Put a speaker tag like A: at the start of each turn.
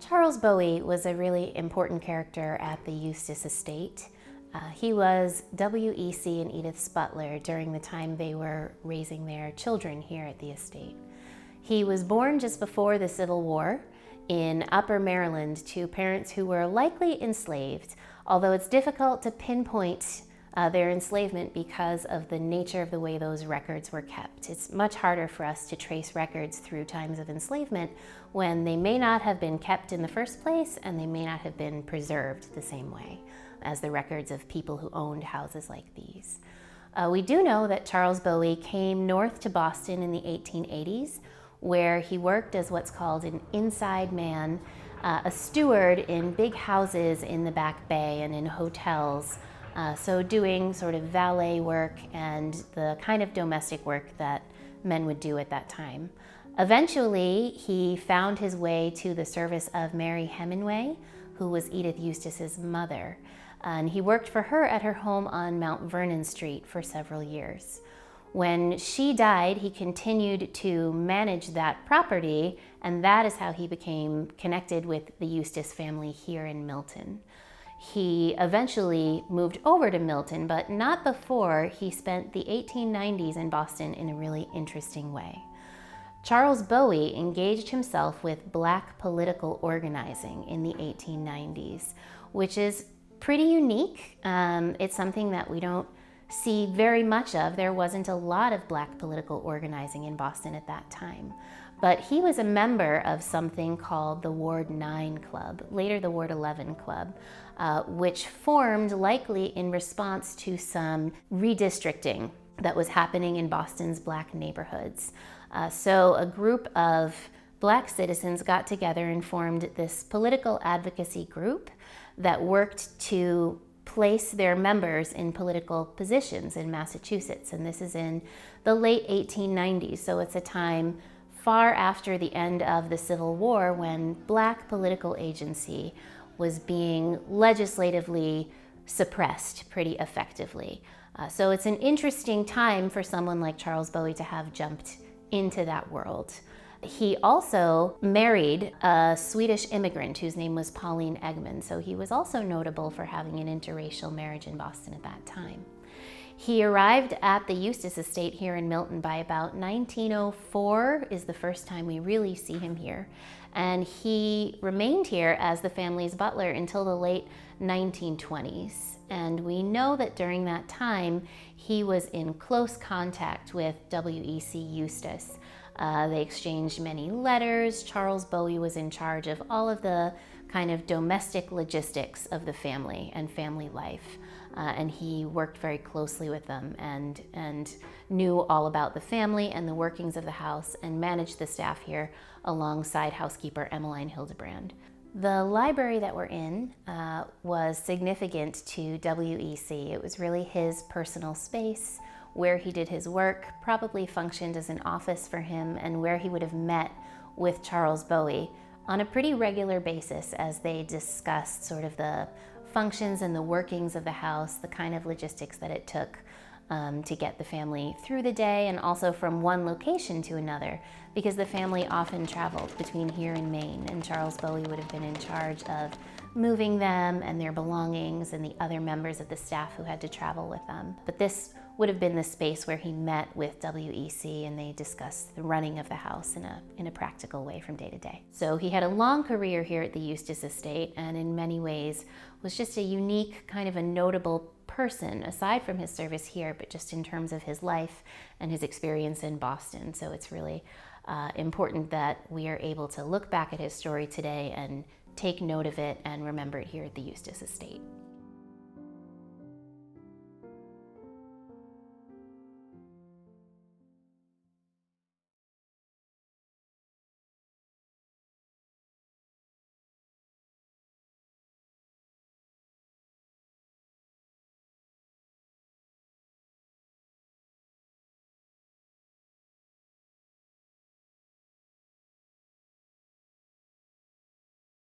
A: Charles Bowie was a really important character at the Eustis estate. He was W.E.C. and Edith's butler during the time they were raising their children here at the estate. He was born just before the Civil War in Upper Maryland to parents who were likely enslaved, although it's difficult to pinpoint their enslavement because of the nature of the way those records were kept. It's much harder for us to trace records through times of enslavement when they may not have been kept in the first place and they may not have been preserved the same way as the records of people who owned houses like these. We do know that Charles Bowie came north to Boston in the 1880s, where he worked as what's called an inside man, a steward in big houses in the Back Bay and in hotels. So doing sort of valet work and the kind of domestic work that men would do at that time. Eventually, he found his way to the service of Mary Hemingway, who was Edith Eustis's mother. And he worked for her at her home on Mount Vernon Street for several years. When she died, he continued to manage that property, and that is how he became connected with the Eustis family here in Milton. He eventually moved over to Milton, but not before he spent the 1890s in Boston in a really interesting way. Charles Bowie engaged himself with Black political organizing in the 1890s, which is pretty unique. It's something that we don't see very much of. There wasn't a lot of Black political organizing in Boston at that time. But he was a member of something called the Ward 9 Club, later the Ward 11 Club, which formed likely in response to some redistricting that was happening in Boston's Black neighborhoods. So a group of Black citizens got together and formed this political advocacy group that worked to place their members in political positions in Massachusetts. And this is in the late 1890s, so it's a time far after the end of the Civil War when Black political agency was being legislatively suppressed pretty effectively. So it's an interesting time for someone like Charles Bowie to have jumped into that world. He also married a Swedish immigrant whose name was Pauline Egman, so he was also notable for having an interracial marriage in Boston at that time. He arrived at the Eustis estate here in Milton by about 1904 is the first time we really see him here. And he remained here as the family's butler until the late 1920s. And we know that during that time, he was in close contact with W.E.C. Eustis. They exchanged many letters. Charles Bowie was in charge of all of the kind of domestic logistics of the family and family life. And he worked very closely with them and knew all about the family and the workings of the house and managed the staff here alongside housekeeper Emmeline Hildebrand. The library that we're in was significant to W.E.C. It was really his personal space where he did his work, probably functioned as an office for him, and where he would have met with Charles Bowie on a pretty regular basis as they discussed sort of the functions and the workings of the house, the kind of logistics that it took to get the family through the day and also from one location to another, because the family often traveled between here and Maine, and Charles Bowie would have been in charge of moving them and their belongings and the other members of the staff who had to travel with them. But this would have been the space where he met with W.E.C. and they discussed the running of the house in a practical way from day to day. So he had a long career here at the Eustis estate and in many ways was just a unique, kind of a notable person, aside from his service here, but just in terms of his life and his experience in Boston. So it's really important that we are able to look back at his story today and take note of it and remember it here at the Eustis estate.